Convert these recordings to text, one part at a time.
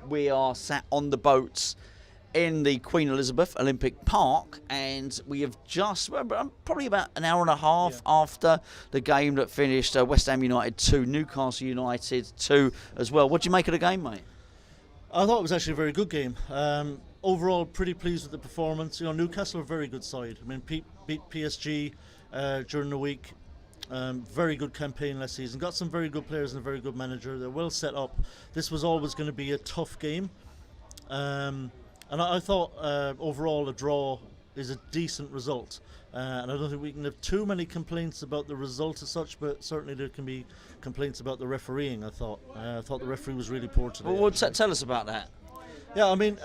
we are sat on the boats in the Queen Elizabeth Olympic Park, and we have just probably about an hour and a half after the game that finished West Ham United 2, Newcastle United 2 as well. What do you make of the game, mate? I thought it was actually a very good game. Overall, pretty pleased with the performance. Newcastle are a very good side. I mean, beat PSG during the week. Very good campaign last season. Got some very good players and a very good manager. They're well set up. This was always going to be a tough game. And I thought overall a draw is a decent result. And I don't think we can have too many complaints about the result as such, but certainly there can be complaints about the refereeing, I thought. I thought the referee was really poor today. Well, tell us about that. Yeah, I mean,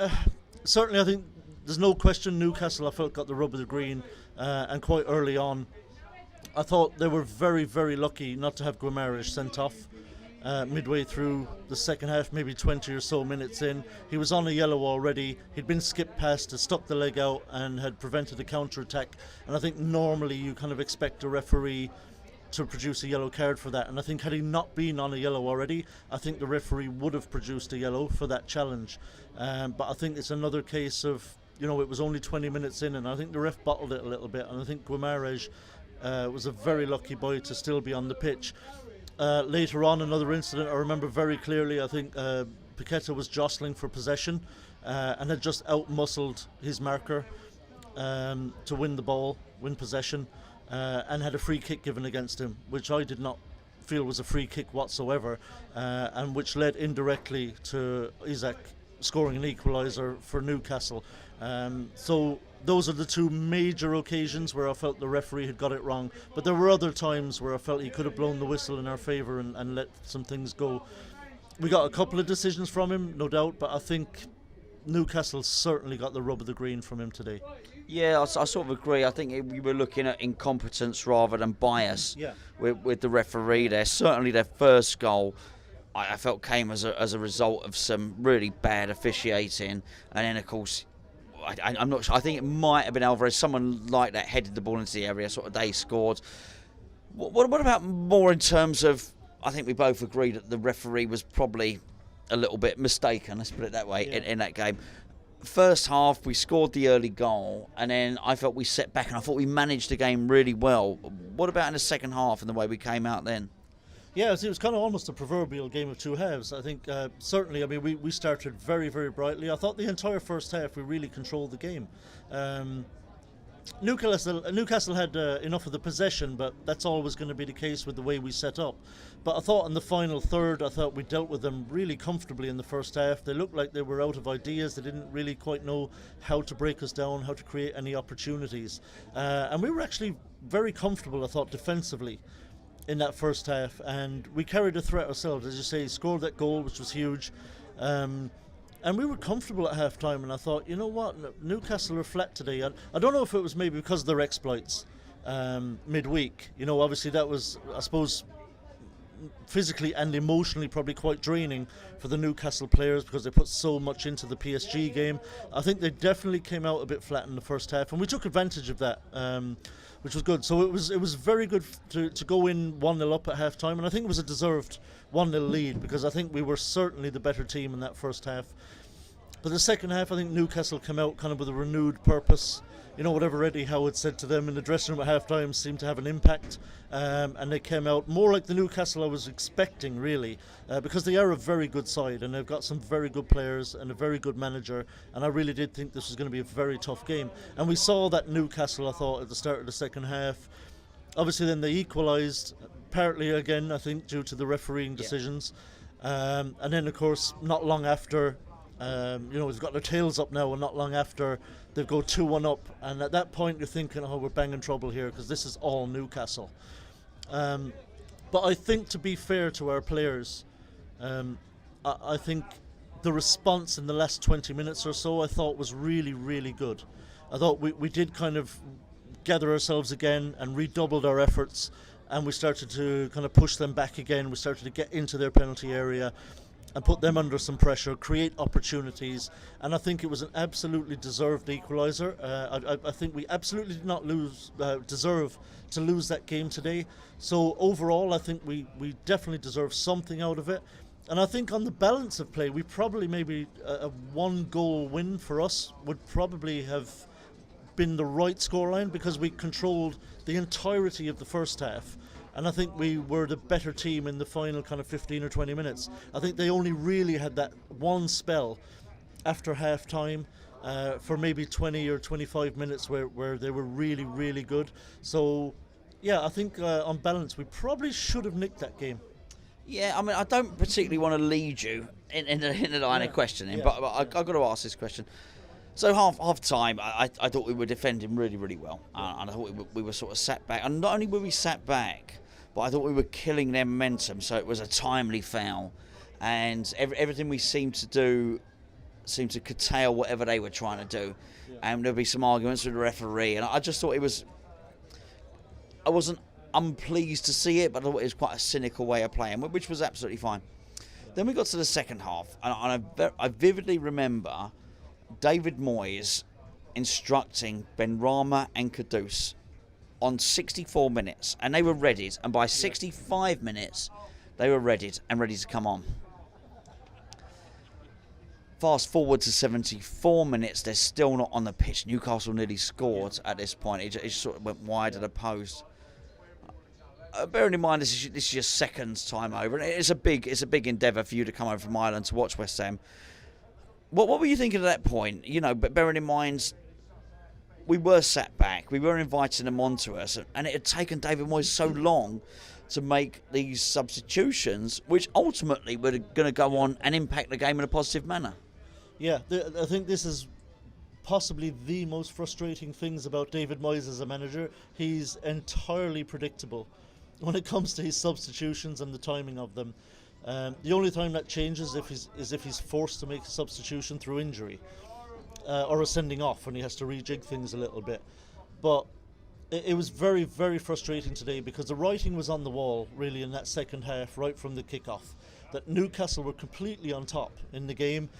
certainly I think there's no question Newcastle, I felt, got the rub of the green. And quite early on, I thought they were very, very lucky not to have Guimaraes sent off. Midway through the second half, maybe 20 or so minutes in, he was on a yellow already. He'd been skipped past, had stuck the leg out and had prevented a counter-attack. And I think normally you kind of expect a referee to produce a yellow card for that. And I think had he not been on a yellow already, I think the referee would have produced a yellow for that challenge. But I think it's another case of, it was only 20 minutes in, and I think the ref bottled it a little bit. And I think Guimaraes was a very lucky boy to still be on the pitch. Later on, another incident I remember very clearly. I think Paqueta was jostling for possession and had just out-muscled his marker to win the ball, win possession, and had a free kick given against him, which I did not feel was a free kick whatsoever, and which led indirectly to Isaac scoring an equaliser for Newcastle. So those are the two major occasions where I felt the referee had got it wrong. But there were other times where I felt he could have blown the whistle in our favour and let some things go. We got a couple of decisions from him, no doubt, but I think Newcastle certainly got the rub of the green from him today. Yeah, I sort of agree. I think we were looking at incompetence rather than bias with the referee there. Certainly their first goal, I felt, came as a result of some really bad officiating, and then of course I'm not sure. I think it might have been Alvarez. Someone like that headed the ball into the area. Sort of they scored. What about more in terms of? I think we both agree that the referee was probably a little bit mistaken. Let's put it that way in that game. First half, we scored the early goal, and then I felt we set back, and I thought we managed the game really well. What about in the second half and the way we came out then? Yeah, it was kind of almost a proverbial game of two halves. I think certainly, I mean, we started very, very brightly. I thought the entire first half we really controlled the game. Newcastle had enough of the possession, but that's always going to be the case with the way we set up. But I thought in the final third, I thought we dealt with them really comfortably in the first half. They looked like they were out of ideas. They didn't really quite know how to break us down, how to create any opportunities. And we were actually very comfortable, I thought, defensively in that first half, and we carried a threat ourselves, as you say, scored that goal, which was huge, and we were comfortable at half time. And I thought, you know what, Newcastle are flat today. I don't know if it was maybe because of their exploits midweek. Obviously that was, I suppose, physically and emotionally probably quite draining for the Newcastle players because they put so much into the PSG game. I think they definitely came out a bit flat in the first half, and we took advantage of that, which was good. So it was very good to go in 1-0 up at half time, and I think it was a deserved 1-0 lead because I think we were certainly the better team in that first half. But the second half, I think Newcastle came out kind of with a renewed purpose. Whatever Eddie Howe had said to them in the dressing room at half-time seemed to have an impact, and they came out more like the Newcastle I was expecting, really, because they are a very good side, and they've got some very good players and a very good manager, and I really did think this was going to be a very tough game. And we saw that Newcastle, I thought, at the start of the second half. Obviously, then they equalised, partly, again, I think, due to the refereeing decisions. And then, of course, not long after, we've got their tails up now, and not long after they go 2-1 up, and at that point you're thinking, we're banging trouble here because this is all Newcastle. But I think, to be fair to our players, I think the response in the last 20 minutes or so I thought was really, really good. I thought we did kind of gather ourselves again and redoubled our efforts, and we started to kind of push them back again. We started to get into their penalty area and put them under some pressure, create opportunities, and I think it was an absolutely deserved equaliser. I think we absolutely did not deserve to lose that game today. So overall, I think we definitely deserve something out of it. And I think on the balance of play, we probably maybe a 1-goal win for us would probably have been the right scoreline, because we controlled the entirety of the first half. And I think we were the better team in the final kind of 15 or 20 minutes. I think they only really had that one spell after half time for maybe 20 or 25 minutes where they were really, really good. So, yeah, I think on balance, we probably should have nicked that game. Yeah, I mean, I don't particularly want to lead you in the line of questioning, but I've got to ask this question. So half time, I thought we were defending really, really well, and I thought we were sort of sat back. And not only were we sat back, but I thought we were killing their momentum. So it was a timely foul, and everything we seemed to do seemed to curtail whatever they were trying to do. And there'd be some arguments with the referee, and I just thought I wasn't unpleased to see it, but I thought it was quite a cynical way of playing, which was absolutely fine. Then we got to the second half, and I vividly remember David Moyes instructing Benrahma and Kudus on 64 minutes, and they were readied, and by 65 minutes they were readied and ready to come on. Fast forward to 74 minutes, they're still not on the pitch. Newcastle nearly scored at this point. It just sort of went wide of the post. Bearing in mind this is your second time over, and it's a big endeavour for you to come over from Ireland to watch West Ham. What were you thinking at that point? You know, but bearing in mind we were sat back, we were inviting them onto us, and it had taken David Moyes so long to make these substitutions, which ultimately were going to go on and impact the game in a positive manner. Yeah, I think this is possibly the most frustrating things about David Moyes as a manager. He's entirely predictable when it comes to his substitutions and the timing of them. The only time that changes is if he's forced to make a substitution through injury or a sending off, when he has to rejig things a little bit. But it was very, very frustrating today, because the writing was on the wall really in that second half, right from the kickoff, that Newcastle were completely on top in the game.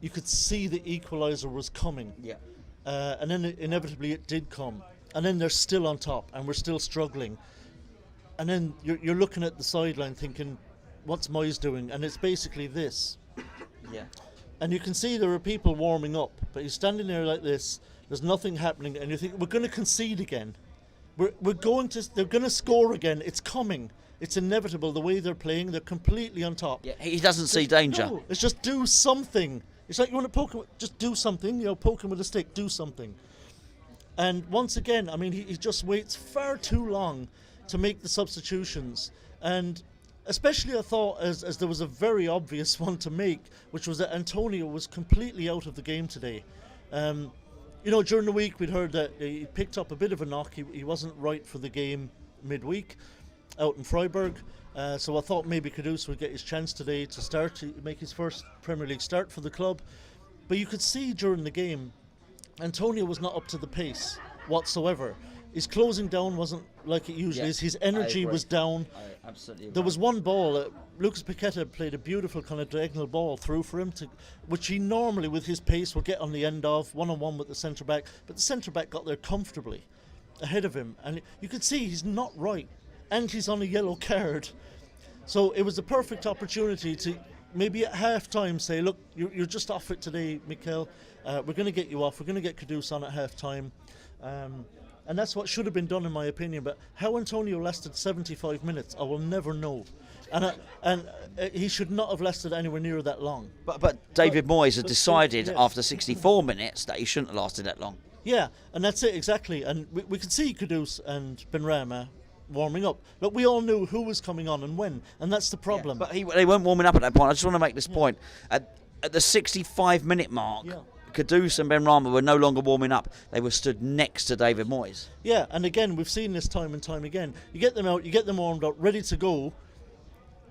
You could see the equaliser was coming. Yeah. And then inevitably it did come. And then they're still on top, and we're still struggling. And then you're looking at the sideline thinking, what's Moyes doing? And it's basically this. Yeah. And you can see there are people warming up, but he's standing there like this, there's nothing happening, and you think, we're going to concede again. They're going to score again. It's coming. It's inevitable. The way they're playing, they're completely on top. Yeah, he doesn't see danger. No, it's just do something. It's like you want to poke him, just do something. You know, poke him with a stick, do something. And once again, I mean, he just waits far too long to make the substitutions. And especially I thought as there was a very obvious one to make, which was that Antonio was completely out of the game today. You know, during the week we'd heard that he picked up a bit of a knock. He wasn't right for the game midweek out in Freiburg. So I thought maybe Kudus would get his chance today to make his first Premier League start for the club. But you could see during the game, Antonio was not up to the pace whatsoever. His closing down wasn't like it usually is. His energy was down. I absolutely agree. There was one ball, Lucas Paqueta played a beautiful kind of diagonal ball through for him, which he normally, with his pace, would get on the end of, one-on-one with the centre-back. But the centre-back got there comfortably ahead of him. And you could see he's not right. And he's on a yellow card. So it was the perfect opportunity to maybe at half-time say, look, you're just off it today, Mikel. We're going to get you off. We're going to get Kudus on at half-time. And that's what should have been done, in my opinion. But how Antonio lasted 75 minutes, I will never know. And he should not have lasted anywhere near that long. But David Moyes had decided after 64 minutes that he shouldn't have lasted that long. Yeah, and that's it, exactly. And we could see Kudus and Benrahma warming up. Look, we all knew who was coming on and when, and that's the problem. Yeah, but they weren't warming up at that point. I just want to make this point. At the 65-minute mark, Kudus and Benrahma were no longer warming up. They were stood next to David Moyes. Yeah, and again, we've seen this time and time again. You get them out, you get them warmed up, ready to go,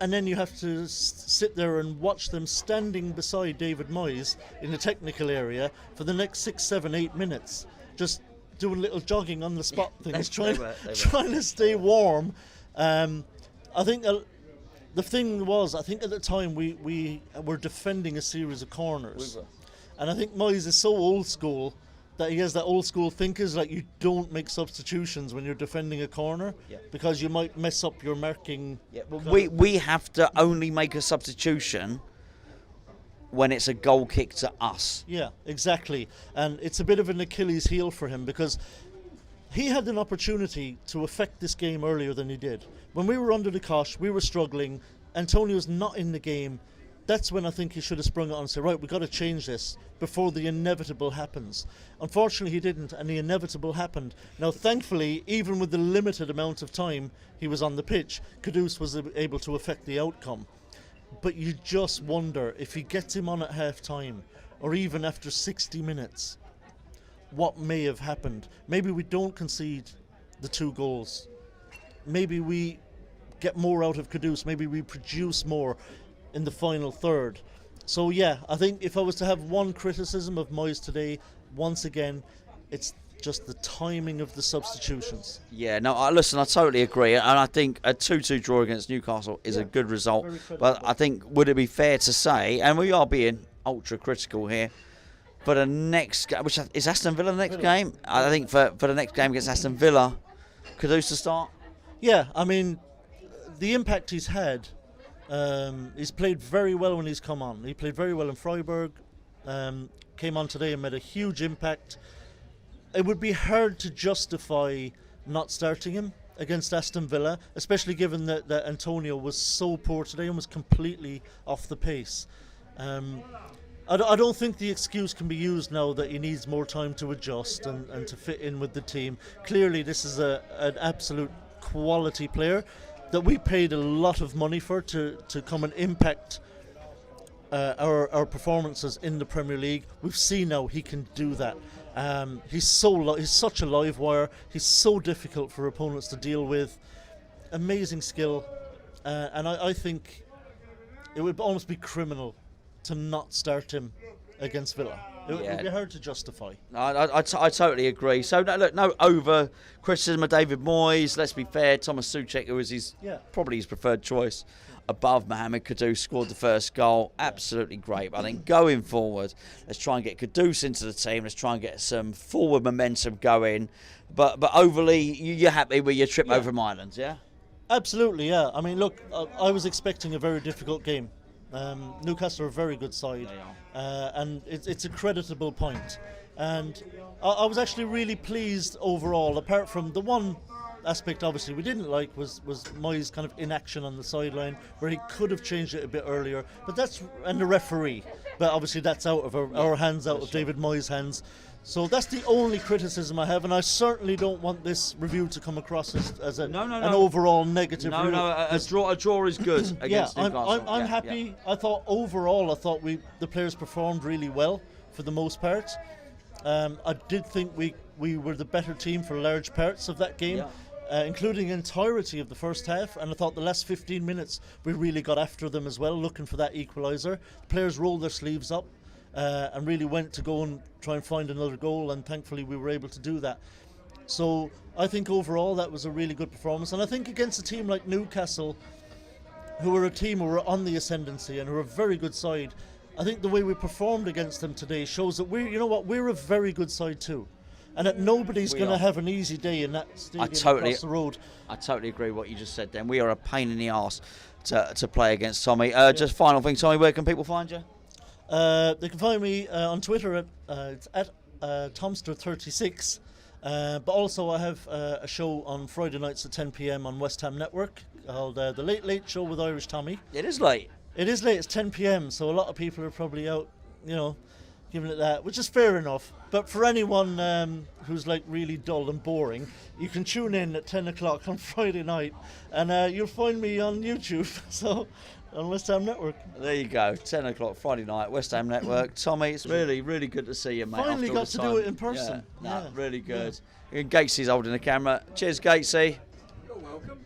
and then you have to sit there and watch them standing beside David Moyes in the technical area for the next 6, 7, 8 minutes, just doing little jogging on the spot things, trying to stay warm. I think the thing was, I think at the time we were defending a series of corners. And I think Moyes is so old school that he has that old school thinkers, like you don't make substitutions when you're defending a corner because you might mess up your marking. Yeah, but we have to only make a substitution when it's a goal kick to us. Yeah, exactly. And it's a bit of an Achilles heel for him because he had an opportunity to affect this game earlier than he did. When we were under the cosh, we were struggling, Antonio's not in the game. That's when I think he should have sprung it on and said, right, we've got to change this before the inevitable happens. Unfortunately, he didn't, and the inevitable happened. Now, thankfully, even with the limited amount of time he was on the pitch, Kudus was able to affect the outcome. But you just wonder if he gets him on at half-time, or even after 60 minutes, what may have happened. Maybe we don't concede the 2 goals. Maybe we get more out of Kudus. Maybe we produce more in the final third. So yeah, I think if I was to have one criticism of Moyes today, once again, it's just the timing of the substitutions. Yeah, no, listen, I totally agree, and I think a 2-2 draw against Newcastle is a good result. But I think, would it be fair to say, and we are being ultra critical here, for the next game, which is Aston Villa the next game? I think for the next game against Aston Villa, Kudus to start? Yeah, I mean, the impact he's had, he's played very well when he's come on. He played very well in Freiburg, came on today and made a huge impact. It would be hard to justify not starting him against Aston Villa, especially given that Antonio was so poor today and was completely off the pace. I don't think the excuse can be used now that he needs more time to adjust and to fit in with the team. Clearly, this is an absolute quality player that we paid a lot of money for to come and impact our performances in the Premier League. We've seen now he can do that. He's such a live wire. He's so difficult for opponents to deal with. Amazing skill, and I think it would almost be criminal to not start him against Villa. It would be hard to justify. I totally agree. So no over criticism of David Moyes. Let's be fair. Thomas Souček, who was probably his preferred choice above Mohamed Kudus, scored the first goal. Absolutely great. But I think going forward, let's try and get Kudus into the team. Let's try and get some forward momentum going. But overly, you're happy with your trip over Ireland, yeah? Absolutely, yeah. I mean, look, I was expecting a very difficult game. Newcastle are a very good side, and it's a creditable point. And I was actually really pleased overall, apart from the one aspect obviously we didn't like was Moyes' kind of inaction on the sideline, where he could have changed it a bit earlier, and the referee, but obviously that's out of our hands, out of David Moyes' hands. So that's the only criticism I have, and I certainly don't want this review to come across as an overall negative review. A draw is good against Newcastle. I'm happy. Yeah. I thought the players performed really well for the most part. I did think we were the better team for large parts of that game, including the entirety of the first half, and I thought the last 15 minutes we really got after them as well, looking for that equaliser. The players rolled their sleeves up and really went to go and try and find another goal, and thankfully we were able to do that. So I think overall that was a really good performance, and I think against a team like Newcastle, who are a team who are on the ascendancy and who are a very good side, I think the way we performed against them today shows that we're a very good side too, and that nobody's going to have an easy day in that stadium across the road. I totally agree with what you just said then. We are a pain in the arse to play against, Tommy. Just final thing, Tommy, where can people find you? They can find me on Twitter it's at Tomster36, but also I have a show on Friday nights at 10 p.m. on West Ham Network called The Late Late Show with Irish Tommy. It is late. It is late, it's 10 p.m, so a lot of people are probably out, giving it that, which is fair enough. But for anyone who's like really dull and boring, you can tune in at 10 o'clock on Friday night, and you'll find me on YouTube, so on West Ham Network. There you go, 10 o'clock Friday night, West Ham Network. Tommy, it's really, really good to see you, mate. Finally got to do it in person. Really good. Yeah. Gatesey's holding the camera. Cheers, Gatesey. You're welcome.